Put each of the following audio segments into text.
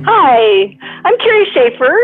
Hi, I'm Kerry Schafer,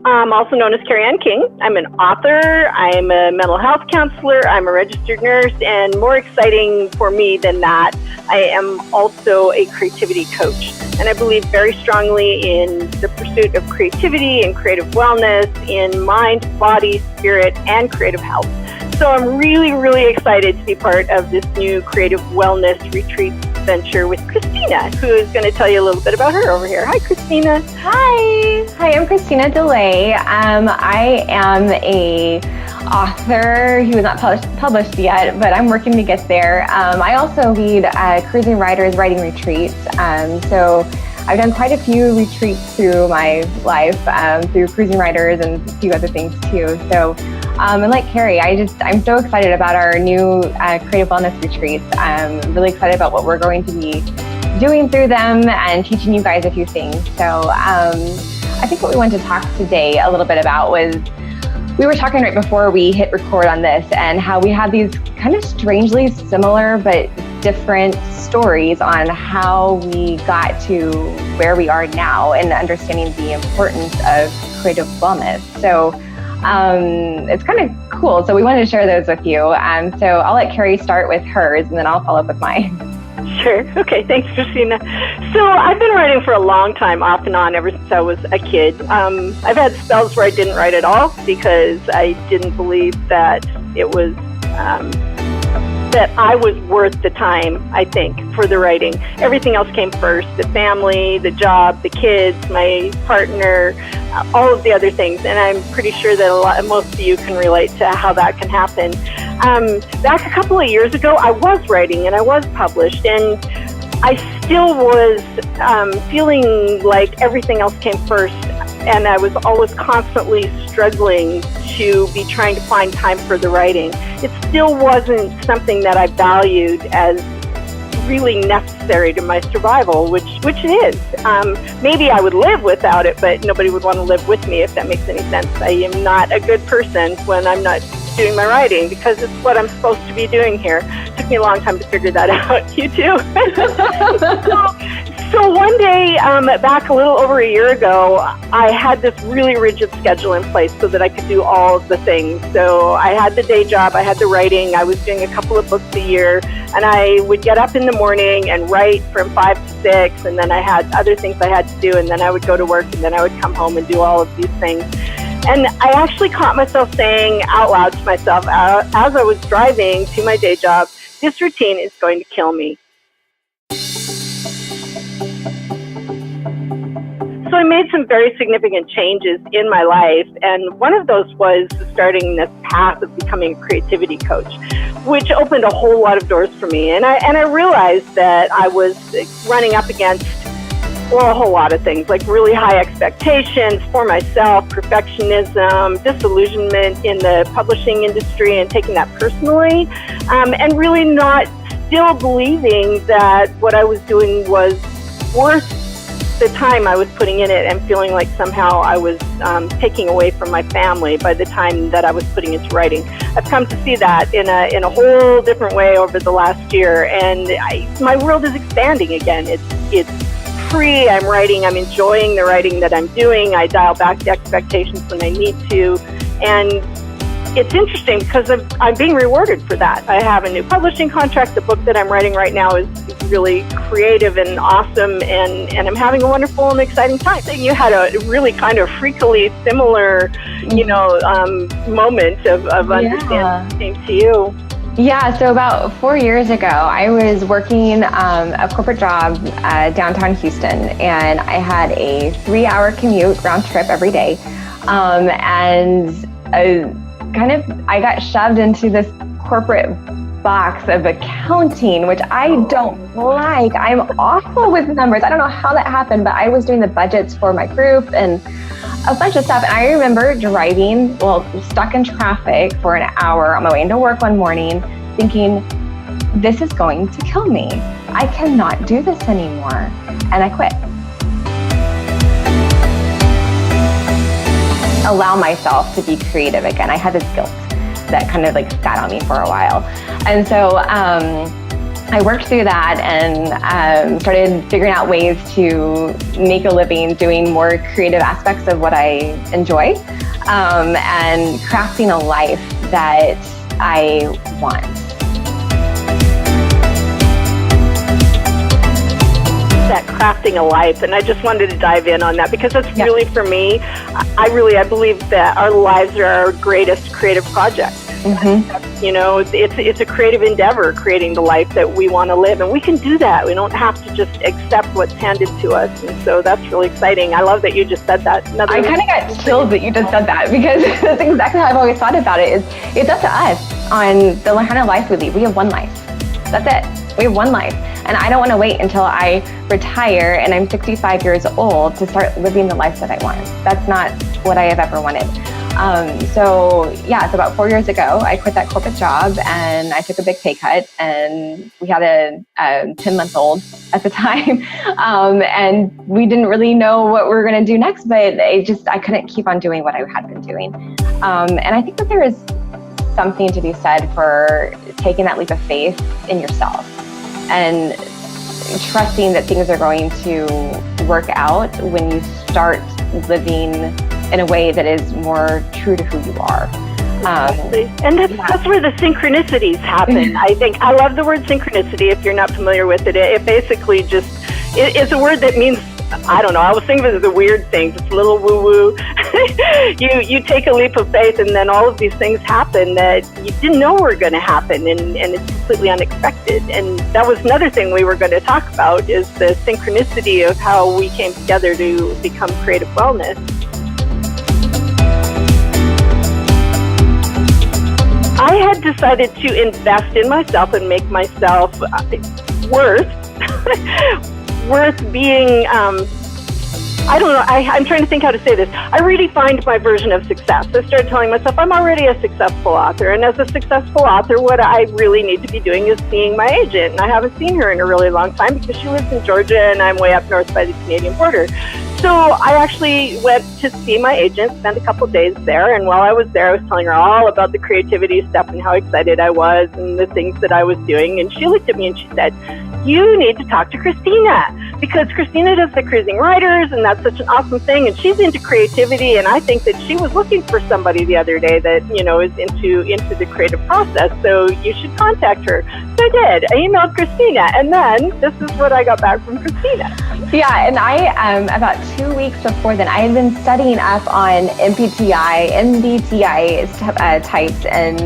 also known as Kerry Ann King. I'm an author, I'm a mental health counselor, I'm a registered nurse, and more exciting for me than that, I am also a creativity coach. And I believe very strongly in the pursuit of creativity and creative wellness in mind, body, spirit, and creative health. So I'm really excited to be part of this new creative wellness retreat venture with Christina, who is going to tell you a little bit about her over here. Hi, Christina. Hi, I'm Christina DeLay. I am a author who is not published yet, but I'm working to get there. I also lead Cruising Riders Writing Retreats. So I've done quite a few retreats through my life, through Cruising Riders and a few other things too. So, and like Kerry, I'm so excited about our new creative wellness retreats. I'm really excited about what we're going to be doing through them and teaching you guys a few things. So I think what we wanted to talk today a little bit about was, we were talking right before we hit record on this and how we have these kind of strangely similar but different stories on how we got to where we are now and understanding the importance of creative wellness. So it's kind of cool. So we wanted to share those with you. So I'll let Kerry start with hers and then I'll follow up with mine. Sure. Okay. Thanks, Christina. So I've been writing for a long time, off and on, ever since I was a kid. I've had spells where I didn't write at all because I didn't believe that it was that I was worth the time, I think, for the writing. Everything else came first: the family, the job, the kids, my partner, all of the other things. And I'm pretty sure that most of you can relate to how that can happen. Back a couple of years ago, I was writing and I was published, and I still was feeling like everything else came first, and I was always constantly struggling to be trying to find time for the writing. It still wasn't something that I valued as really necessary to my survival, which it is. Maybe I would live without it, but nobody would want to live with me, if that makes any sense. I am not a good person when I'm not doing my writing, because it's what I'm supposed to be doing here. It took me a long time to figure that out. You too? So one day, back a little over a year ago, I had this really rigid schedule in place so that I could do all of the things. So I had the day job, I had the writing, I was doing a couple of books a year, and I would get up in the morning and write from 5 to 6, and then I had other things I had to do, and then I would go to work, and then I would come home and do all of these things. And I actually caught myself saying out loud to myself as I was driving to my day job, this routine is going to kill me. So I made some very significant changes in my life, and one of those was starting this path of becoming a creativity coach, which opened a whole lot of doors for me. And I realized that I was running up against a whole lot of things, like really high expectations for myself, perfectionism, disillusionment in the publishing industry and taking that personally, and really not still believing that what I was doing was worth the time I was putting in it, and feeling like somehow I was taking away from my family by the time that I was putting into writing. I've come to see that in a whole different way over the last year, and my world is expanding again. It's free. I'm writing. I'm enjoying the writing that I'm doing. I dial back the expectations when I need to, and it's interesting because I'm being rewarded for that. I have a new publishing contract. The book that I'm writing right now is really creative and awesome, and I'm having a wonderful and exciting time. You had a really kind of freakily similar, moment of understanding came to you. Yeah, so about 4 years ago, I was working a corporate job downtown Houston, and I had a 3-hour commute round trip every day, and I got shoved into this corporate box of accounting, which I don't like. I'm awful with numbers. I don't know how that happened, but I was doing the budgets for my group and a bunch of stuff. And I remember driving, stuck in traffic for an hour on my way into work one morning, thinking, this is going to kill me. I cannot do this anymore. And I quit. Allow myself to be creative again. I had this guilt that kind of sat on me for a while. And so I worked through that and started figuring out ways to make a living doing more creative aspects of what I enjoy, and crafting a life that I want. That crafting a life, and I just wanted to dive in on that because that's really, for me, I believe that our lives are our greatest creative project. You know, it's a creative endeavor, creating the life that we want to live, and we can do that. We don't have to just accept what's handed to us, and so that's really exciting. I love that you just said that. I kind of got chills that you just said that, because that's exactly how I've always thought about it. Is it's up to us on the kind of life we lead. We have one life. That's it. We have one life. And I don't want to wait until I retire and I'm 65 years old to start living the life that I want. That's not what I have ever wanted. So about 4 years ago, I quit that corporate job and I took a big pay cut, and we had a 10-month-old at the time. And we didn't really know what we were going to do next, but I couldn't keep on doing what I had been doing. And I think that there is something to be said for taking that leap of faith in yourself and trusting that things are going to work out when you start living in a way that is more true to who you are. And that's where the synchronicities happen. I think I love the word synchronicity. If you're not familiar with it, it basically it's a word that means, I don't know, I was thinking of it as a weird thing. It's a little woo-woo. You take a leap of faith, and then all of these things happen that you didn't know were going to happen, and it's completely unexpected. And that was another thing we were going to talk about, is the synchronicity of how we came together to become Creative Wellness. I had decided to invest in myself and make myself worth being, I don't know, I'm trying to think how to say this. I redefined my version of success. I started telling myself I'm already a successful author, and as a successful author, what I really need to be doing is seeing my agent. And I haven't seen her in a really long time because she lives in Georgia and I'm way up north by the Canadian border. So I actually went to see my agent, spent a couple days there, and while I was there, I was telling her all about the creativity stuff and how excited I was and the things that I was doing. And she looked at me and she said, "You need to talk to Christina, because Christina does the Cruising Writers, and that's such an awesome thing, and she's into creativity, and I think that she was looking for somebody the other day that, you know, is into the creative process, so you should contact her." So I did. I emailed Christina, and then this is what I got back from Christina. Yeah, and I, about 2 weeks before then, I had been studying up on MBTI types, and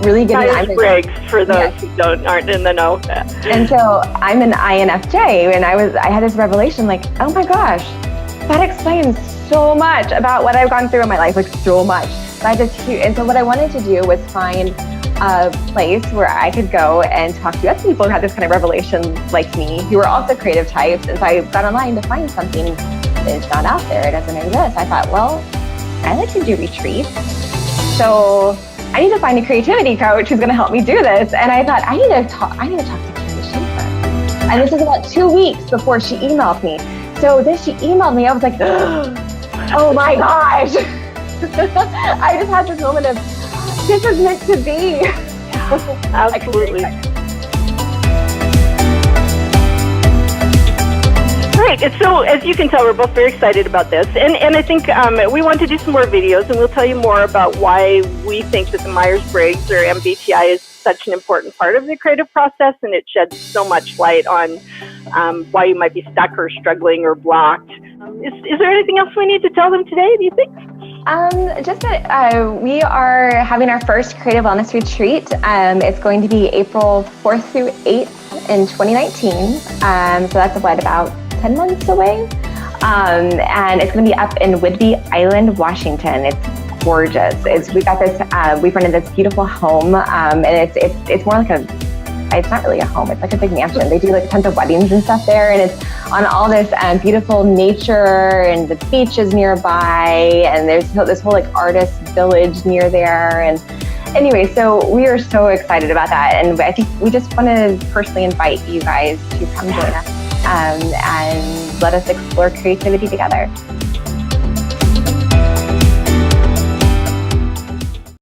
really getting Myers-Briggs, for those who aren't in the know. And so I'm an INFJ, and I had this revelation, like, oh my gosh, that explains so much about what I've gone through in my life, like so much. And so what I wanted to do was find a place where I could go and talk to other people who had this kind of revelation like me, who were also creative types. And so I got online to find something that is not out there, it doesn't exist. I thought, well, I like to do retreats, so I need to find a creativity coach who's going to help me do this. And I thought, I need to talk to Kerry Schafer. And this is about 2 weeks before she emailed me. So then she emailed me, I was like, oh my gosh. I just had this moment of, this is meant to be. Absolutely. Great. So as you can tell, we're both very excited about this. And I think we want to do some more videos, and we'll tell you more about why we think that the Myers-Briggs or MBTI is such an important part of the creative process, and it sheds so much light on why you might be stuck or struggling or blocked. Is there anything else we need to tell them today, do you think? Just that we are having our first Creative Wellness Retreat. It's going to be April 4th through 8th in 2019. So that's about 10 months away. And it's going to be up in Whidbey Island, Washington. It's gorgeous. We got this, we rented this beautiful home, and it's more like it's not really a home, it's like a big mansion. They do like tons of weddings and stuff there, and it's on all this beautiful nature, and the beach is nearby, and there's this whole like artist village near there. And anyway, so we are so excited about that, and I think we just want to personally invite you guys to come join us and let us explore creativity together.